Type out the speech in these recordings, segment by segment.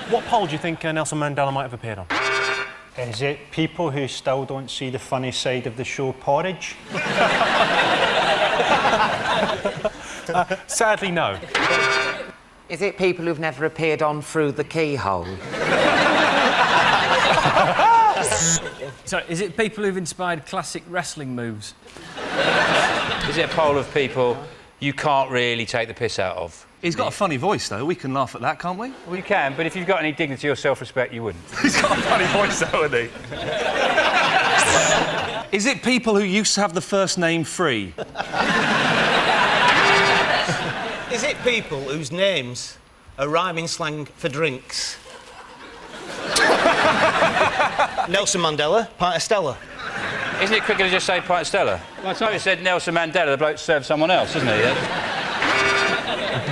What poll do you think Nelson Mandela might have appeared on? Is it people who still don't see the funny side of the show Porridge? Sadly, no. Is it people who've never appeared on Through the Keyhole? So, is it people who've inspired classic wrestling moves? Is it a poll of people you can't really take the piss out of? He's got a funny voice, though. We can laugh at that, can't we? Well, you can, but if you've got any dignity or self-respect, you wouldn't. He's got a funny voice, though, hasn't he? Is it people who used to have the first name free? Is it people whose names are rhyming slang for drinks? Nelson Mandela, Pint of Stella. Isn't it quicker to just say Pint of Stella? By the time it said Nelson Mandela, the bloke served someone else, isn't he?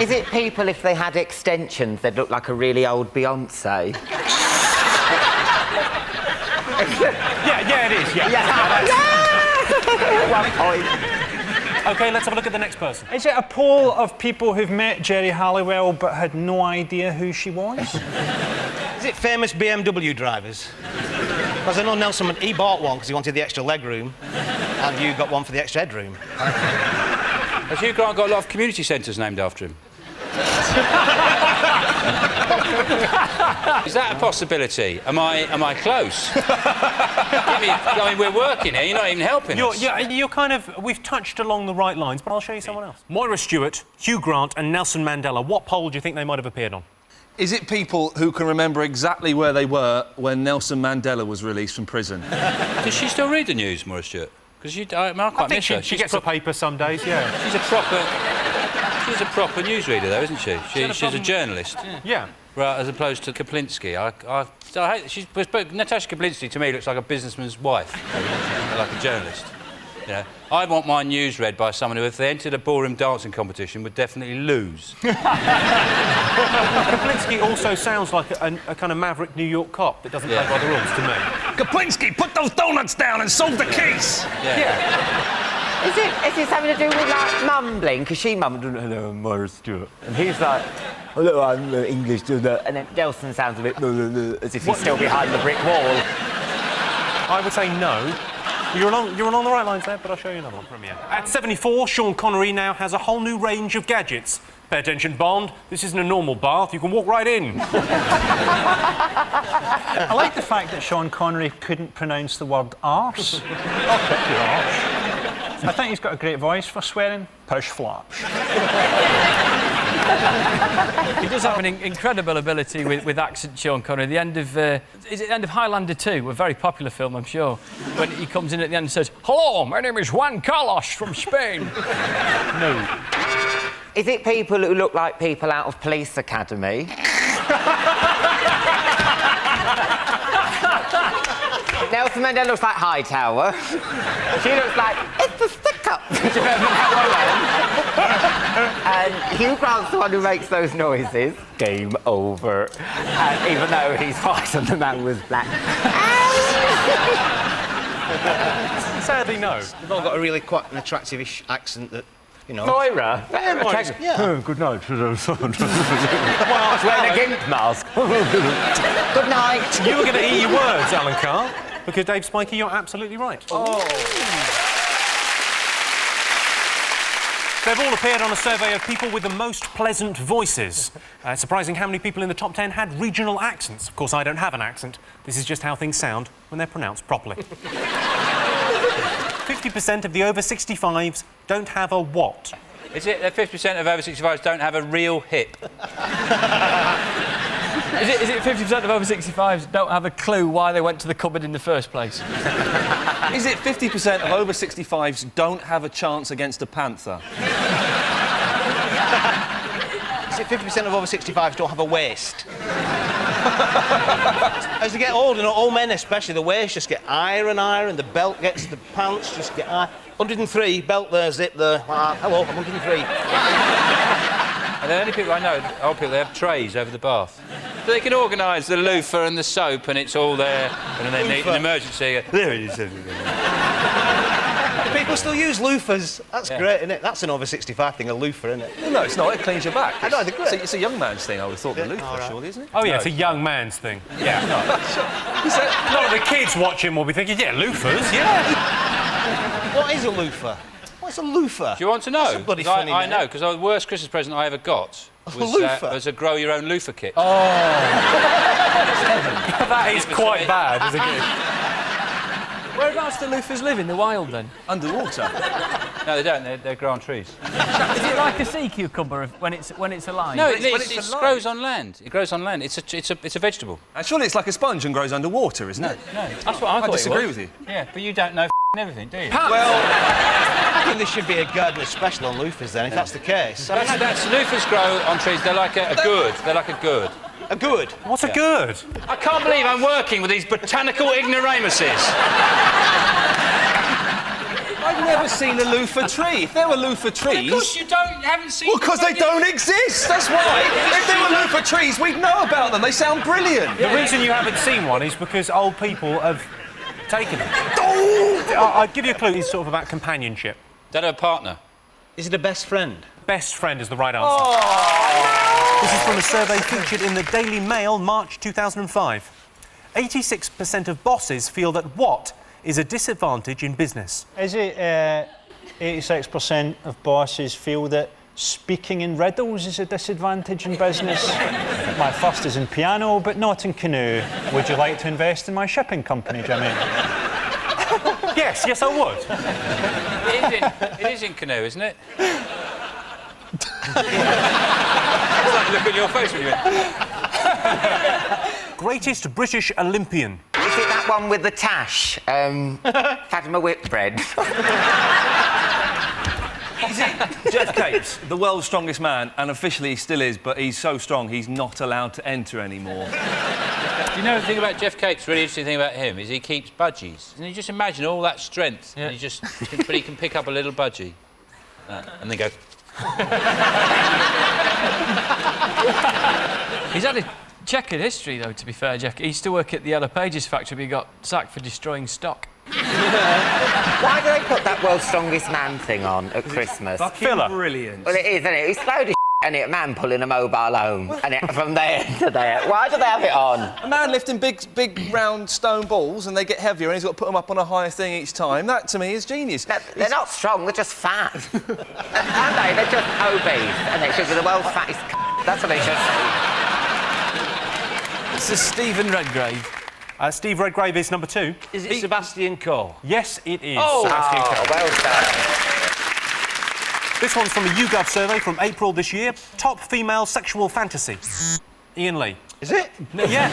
Is it people, if they had extensions, they'd look like a really old Beyonce? Yeah, it is, yeah. One point. OK, let's have a look at the next person. Is it a poll of people who've met Jerry Halliwell but had no idea who she was? Is it famous BMW drivers? Because I know Nelson, he bought one because he wanted the extra leg room, and you got one for the extra headroom. Has Hugh Grant got a lot of community centres named after him? Is that a possibility? Am I close? I mean, we're working here. You're not even helping us. You're kind of... We've touched along the right lines, but I'll show you someone else. Moira Stewart, Hugh Grant and Nelson Mandela. What poll do you think they might have appeared on? Is it people who can remember exactly where they were when Nelson Mandela was released from prison? Does she still read the news, Moira Stewart? Because I quite miss her. She gets a paper some days, yeah. She's a proper newsreader, though, isn't she? She's a journalist. Yeah. Right, as opposed to Kaplinsky. I hate... Natasha Kaplinsky, to me, looks like a businessman's wife, like a journalist. You know, I want my news read by someone who, if they entered a ballroom dancing competition, would definitely lose. Kaplinsky also sounds like a kind of maverick New York cop that doesn't play by the rules to me. Kaplinsky, put those donuts down and solve the case! Is it something to do with, like, mumbling? Because she mumbled, hello, I'm Moira Stewart. And he's like, hello, I'm English, and then Nelson sounds a bit as if he's still behind the brick wall. I would say no. You're along the right lines there, but I'll show you another one from here. At 74, Sean Connery now has a whole new range of gadgets. Pay attention, Bond. This isn't a normal bath. You can walk right in. I like the fact that Sean Connery couldn't pronounce the word arse. I think he's got a great voice for swearing. Push flaps. He does have an incredible ability with accent, Sean Connery. The end of... is it the end of Highlander 2? A very popular film, I'm sure. When he comes in at the end and says, hello, my name is Juan Carlos from Spain. No. Is it people who look like people out of Police Academy? Nelson Mandela looks like Hightower. She looks like, it's the stick-up. Do you remember that one? And Hugh Grant's the one who makes those noises. Game over. And even though he's white and the man was black. Sadly, no. They've all got a really quite an attractive-ish accent that, you know... Moira. Yeah. Oh, good night. Wearing a gimp mask. Good night. You were going to eat your words, Alan Carr, because Dave Spikey, you're absolutely right. Oh. They've all appeared on a survey of people with the most pleasant voices. It's surprising how many people in the top 10 had regional accents. Of course, I don't have an accent. This is just how things sound when they're pronounced properly. 50% of the over 65s don't have a what? Is it that 50% of over 65s don't have a real hip? Is it 50% of over 65s don't have a clue why they went to the cupboard in the first place? Is it 50% of over 65s don't have a chance against a panther? Is it 50% of over 65s don't have a waist? As they get older, all men especially, the waist just get higher and higher, and the belt gets, the pants just get higher. 103, belt there, zip there. Hello, I'm 103. And the only people I know, old people, they have trays over the bath. So they can organise the loofah and the soap, and it's all there. And then they need an emergency. There it is. The People still use loofahs. That's great, isn't it? That's an over 65 thing, a loofah, isn't it? Well, no, it's not. It cleans your back. I know, they're great. It's a young man's thing, I would have thought, the loofah, all right. surely, isn't it? Oh, yeah, it's a young man's thing. Yeah. A lot of the kids watching will be thinking, yeah, loofahs, yeah. What is a loofah? What's a loofah? Do you want to know? That's a bloody 'Cause funny I name. know, because the worst Christmas present I ever got loofah? was a grow-your-own loofah kit. That is quite bad as a gift. Whereabouts do loofahs live in the wild, then? Underwater. No, they don't. They grow on trees. Is it like a sea cucumber when it's alive? No, But it's it alive. grows on land. It grows on land. It's a vegetable. And surely it's like a sponge and grows underwater, isn't it? No, that's what I thought. I disagree it was. with you. Yeah, but you don't know everything, do you? I think there should be a gardener special on loofahs then, if that's the case. I mean, That's loofahs grow on trees. They're like a gourd. They're like a gourd. a good. What's a gourd? I can't believe I'm working with these botanical ignoramuses. I've never seen a loofah tree. If there were loofah trees... Of course you haven't seen... Well, because they don't exist, that's why. If there were loofah trees, we'd know about them. They sound brilliant. The reason you haven't seen one is because old people have taken them. I'll give you a clue. It's sort of about companionship. Don't have a partner. Is it a best friend? Best friend is the right answer. This is from a survey featured in the Daily Mail, March 2005. 86% of bosses feel that what is a disadvantage in business? Is it 86% of bosses feel that speaking in riddles is a disadvantage in business? My first is in piano, but not in canoe. Would you like to invest in my shipping company, Jimmy? Yes, I would. It is in canoe, isn't it? It's like look at your face when you went... Greatest British Olympian. Is it that one with the tash? Fatima Whitbread. Is it Jeff Capes, the world's strongest man, and officially he still is, but he's so strong he's not allowed to enter anymore? You know the thing about Jeff Capes, really interesting thing about him, is he keeps budgies. And you just imagine all that strength, and but he can pick up a little budgie. And then go... He's had a checkered history, though, to be fair, Jeff. He used to work at the Yellow Pages factory, but he got sacked for destroying stock. Why do they put that world's strongest man thing on at Christmas? Filler. Brilliant. Well, it is, isn't it? It's load of and it, a man pulling a mobile home, and it, from there to there. Why do they have it on? A man lifting big round stone balls and they get heavier and he's got to put them up on a higher thing each time. That, to me, is genius. No, they're not strong, they're just fat. Aren't they? They're just obese, and they should be the world's fattest That's what they should say. This is Stephen Redgrave. Steve Redgrave is number 2. Is it Sebastian Coe? Yes, it is. Sebastian Coe. Well done. This one's from a YouGov survey from April this year. Top female sexual fantasy. Ian Lee. Is it? Yeah.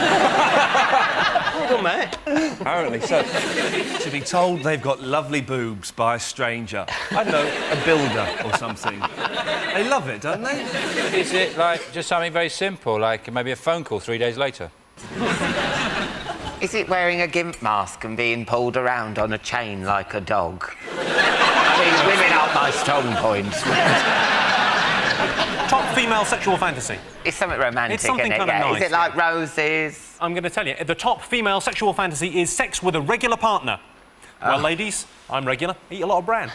Well done, mate. Apparently so. To be told they've got lovely boobs by a stranger. I don't know, a builder or something. They love it, don't they? Is it, like, just something very simple, like maybe a phone call 3 days later? Is it wearing a gimp mask and being pulled around on a chain like a dog? I mean, women aren't my strong points. Top female sexual fantasy. It's something romantic, It's something isn't it? kind of Yeah. nice. Is it like roses? I'm going to tell you, the top female sexual fantasy is sex with a regular partner. Well, ladies, I'm regular. Eat a lot of bran.